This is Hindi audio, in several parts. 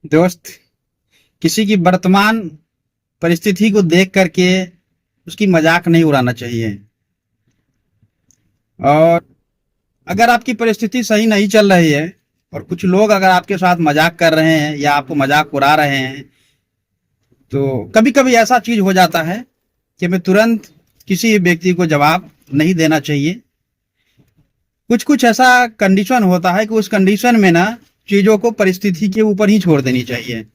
दोस्त, किसी की वर्तमान परिस्थिति को देख करके उसकी मजाक नहीं उड़ाना चाहिए। और अगर आपकी परिस्थिति सही नहीं चल रही है और कुछ लोग अगर आपके साथ मजाक कर रहे हैं या आपको मजाक उड़ा रहे हैं, तो कभी कभी ऐसा चीज हो जाता है कि हमें तुरंत किसी व्यक्ति को जवाब नहीं देना चाहिए। कुछ कुछ ऐसा कंडीशन होता है कि उस कंडीशन में ना चीजों को परिस्थिति के ऊपर ही छोड़ देनी चाहिए।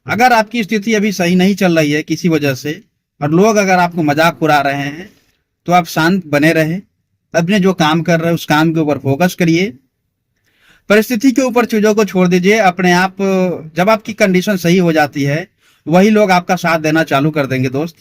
अगर आपकी स्थिति अभी सही नहीं चल रही है किसी वजह से और लोग अगर आपको मजाक उड़ा रहे हैं, तो आप शांत बने रहे, अपने जो काम कर रहे हैं उस काम के ऊपर फोकस करिए, परिस्थिति के ऊपर चीजों को छोड़ दीजिए। अपने आप जब आपकी कंडीशन सही हो जाती है, वही लोग आपका साथ देना चालू कर देंगे। दोस्त,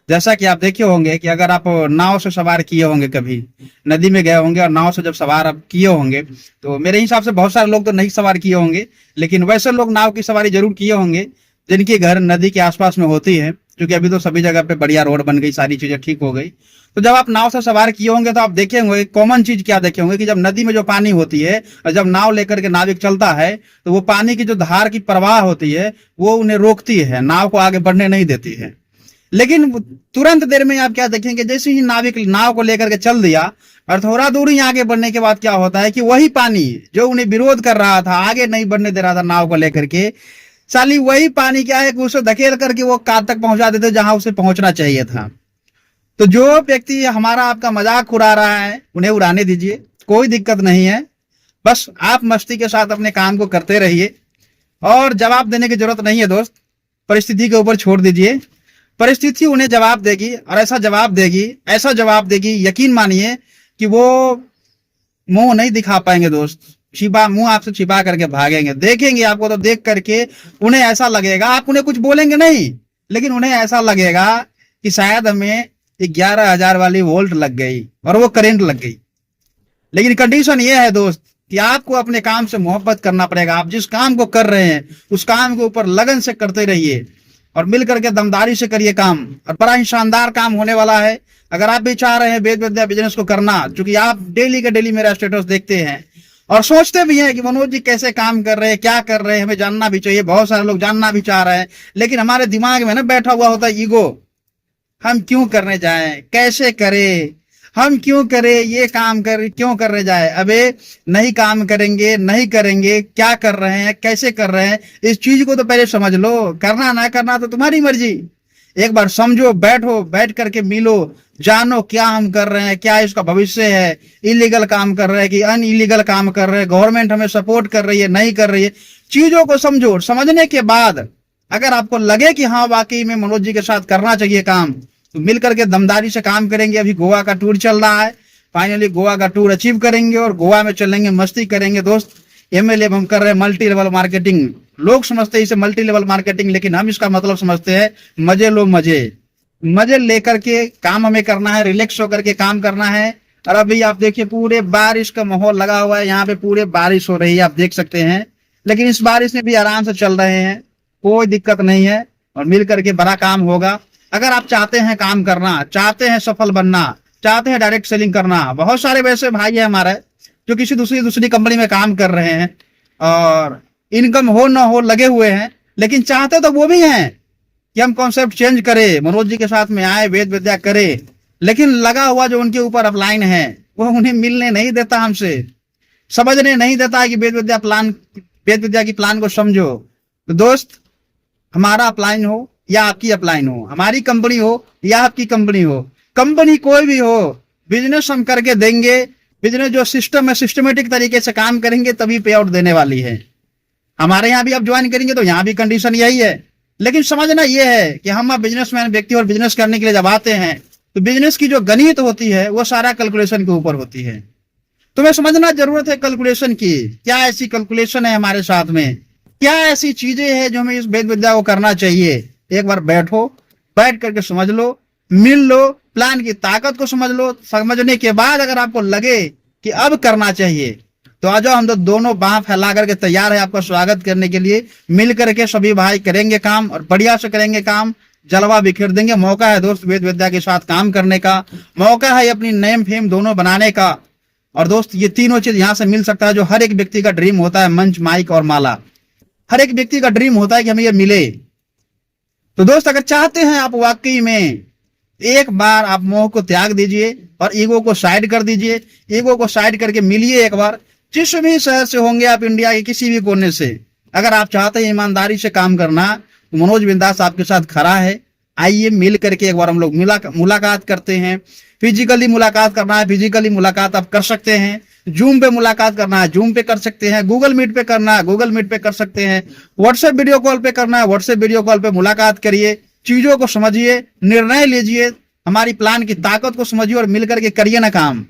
जैसा कि आप देखे होंगे कि अगर आप नाव से सवार किए होंगे, कभी नदी में गए होंगे और नाव से जब सवार आप किए होंगे, तो मेरे हिसाब से बहुत सारे लोग तो नहीं सवार किए होंगे, लेकिन वैसे लोग नाव की सवारी जरूर किए होंगे जिनके घर नदी के आसपास में होती है, क्योंकि अभी तो सभी जगह पे बढ़िया रोड बन गई, सारी चीजें ठीक हो गई। तो जब आप नाव से सवार किए होंगे तो आप देखे होंगे, कॉमन चीज क्या देखे होंगे कि जब नदी में जो पानी होती है और जब नाव लेकर के नाविक चलता है, तो वो पानी की जो धार की प्रवाह होती है वो उन्हें रोकती है, नाव को आगे बढ़ने नहीं देती है। लेकिन तुरंत देर में आप क्या देखेंगे, जैसे ही नाविक नाव को लेकर के चल दिया और थोड़ा दूर ही आगे बढ़ने के बाद क्या होता है कि वही पानी जो उन्हें विरोध कर रहा था, आगे नहीं बढ़ने दे रहा था नाव को लेकर के, साली वही पानी क्या है कि उसे धकेल करके वो कार तक पहुंचा देते जहां उसे पहुंचना चाहिए था। तो जो व्यक्ति हमारा आपका मजाक उड़ा रहा है उन्हें उड़ाने दीजिए, कोई दिक्कत नहीं है। बस आप मस्ती के साथ अपने काम को करते रहिए और जवाब देने की जरूरत नहीं है। दोस्त, परिस्थिति के ऊपर छोड़ दीजिए, परिस्थिति उन्हें जवाब देगी और ऐसा जवाब देगी, ऐसा जवाब देगी, यकीन मानिए कि वो मुंह नहीं दिखा पाएंगे। दोस्त, छिपा मुंह आपसे छिपा करके भागेंगे। देखेंगे आपको तो देख करके उन्हें ऐसा लगेगा, आप उन्हें कुछ बोलेंगे नहीं, लेकिन उन्हें ऐसा लगेगा कि शायद हमें 11,000 वाली वोल्ट लग गई और वो करंट लग गई। लेकिन कंडीशन ये है दोस्त कि आपको अपने काम से मोहब्बत करना पड़ेगा। आप जिस काम को कर रहे हैं उस काम के ऊपर लगन से करते रहिए और मिल करके दमदारी से करिए काम, और बड़ा ही शानदार काम होने वाला है। अगर आप भी चाह रहे हैं वेद विद्या बिजनेस को करना, क्योंकि आप डेली के डेली मेरा स्टेटस देखते हैं और सोचते भी हैं कि मनोज जी कैसे काम कर रहे हैं, क्या कर रहे हैं, हमें जानना भी चाहिए। बहुत सारे लोग जानना भी चाह रहे हैं, लेकिन हमारे दिमाग में ना बैठा हुआ होता है ईगो। हम क्यों करने जाएं, कैसे करें, हम क्यों करें, ये काम कर क्यों करने जाए, अबे नहीं काम करेंगे, नहीं करेंगे, क्या कर रहे हैं, कैसे कर रहे हैं, इस चीज को तो पहले समझ लो। करना ना करना तो तुम्हारी मर्जी। एक बार समझो, बैठो, बैठ करके मिलो, जानो क्या हम कर रहे हैं, क्या इसका भविष्य है, इलीगल काम कर रहे हैं कि अन इलीगल काम कर रहे हैं, गवर्नमेंट हमें सपोर्ट कर रही है, नहीं कर रही है। चीजों को समझो, समझने के बाद अगर आपको लगे कि हाँ वाकई में मनोज जी के साथ करना चाहिए काम, तो मिल करके दमदारी से काम करेंगे। अभी गोवा का टूर चल रहा है, फाइनली गोवा का टूर अचीव करेंगे और गोवा में चलेंगे, मस्ती करेंगे। दोस्त, एमएलए हम कर रहे हैं मल्टी लेवल मार्केटिंग। लोग समझते हैं इसे मल्टी लेवल मार्केटिंग, लेकिन हम इसका मतलब समझते हैं मजे लो, मजे मजे लेकर के काम हमें करना है, रिलैक्स होकर के काम करना है। और अभी आप देखिए पूरे बारिश का माहौल लगा हुआ है, यहाँ पे पूरे बारिश हो रही है, आप देख सकते हैं। लेकिन इस बारिश में भी आराम से चल रहे हैं, कोई दिक्कत नहीं है और मिल करके बड़ा काम होगा। अगर आप चाहते हैं काम करना, चाहते हैं सफल बनना, चाहते हैं डायरेक्ट सेलिंग करना, बहुत सारे वैसे भाई है हमारे जो किसी दूसरी कंपनी में काम कर रहे हैं और इनकम हो ना हो लगे हुए हैं, लेकिन चाहते तो वो भी हैं कि हम कॉन्सेप्ट चेंज करें, मनोज जी के साथ में आए, वेद विद्या करें, लेकिन लगा हुआ जो उनके ऊपर अपलाइन है वो उन्हें मिलने नहीं देता, हमसे समझने नहीं देता है कि वेद विद्या की प्लान को समझो। तो दोस्त, हमारा अपलाइन हो या आपकी अपलाइन हो, हमारी कंपनी हो या आपकी कंपनी हो, कंपनी कोई भी हो, बिजनेस हम करके देंगे। बिजनेस जो सिस्टम है, सिस्टमेटिक तरीके से काम करेंगे तभी पे आउट देने वाली है। हमारे यहाँ भी आप ज्वाइन करेंगे तो यहाँ भी कंडीशन यही है। लेकिन समझना यह है कि हम बिजनेसमैन व्यक्ति और बिजनेस करने के लिए जब आते हैं तो बिजनेस की जो गणित होती है वो सारा कैलकुलेशन के ऊपर होती है। तुम्हें समझना जरूरत है कैलकुलेशन की, क्या ऐसी कैलकुलेशन है हमारे साथ में, क्या ऐसी चीजें हैं जो हमें इस वेद विद्या को करना चाहिए। एक बार बैठो, बैठ करके समझ लो, मिल लो, प्लान की ताकत को समझ लो। समझने के बाद अगर आपको लगे कि अब करना चाहिए तो आ जाओ, हम तो दोनों बाह फैला करके तैयार है आपका स्वागत करने के लिए। मिल करके सभी भाई करेंगे काम और बढ़िया से करेंगे काम, जलवा बिखेर देंगे। मौका है दोस्त वेद विद्या के साथ काम करने का, मौका है अपनी नेम फेम दोनों बनाने का। और दोस्त, ये तीनों चीज यहाँ से मिल सकता है जो हर एक व्यक्ति का ड्रीम होता है, मंच, माइक और माला। हर एक व्यक्ति का ड्रीम होता है कि हमें ये मिले। तो दोस्त, अगर चाहते हैं आप वाकई में, एक बार आप मोह को त्याग दीजिए और ईगो को साइड कर दीजिए। ईगो को साइड करके मिलिए एक बार, जिस भी शहर से होंगे आप, इंडिया के किसी भी कोने से। अगर आप चाहते हैं ईमानदारी से काम करना, तो मनोज बिंदास आपके साथ खड़ा है। आइए मिल करके एक बार हम लोग मुलाकात करते हैं। फिजिकली मुलाकात करना है, फिजिकली मुलाकात आप कर सकते हैं। जूम पे मुलाकात करना है, जूम पे कर सकते हैं। गूगल मीट पे करना है, गूगल मीट पे कर सकते हैं। व्हाट्सएप वीडियो कॉल पे करना है, व्हाट्सएप वीडियो कॉल पे मुलाकात करिए। चीजों को समझिए, निर्णय लीजिए, हमारी प्लान की ताकत को समझिए और मिलकर के करिए ना काम।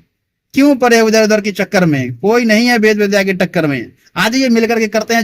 क्यों पड़े उधर उधर के चक्कर में? कोई नहीं है वेद विद्या के टक्कर में। आज ये मिलकर के करते हैं।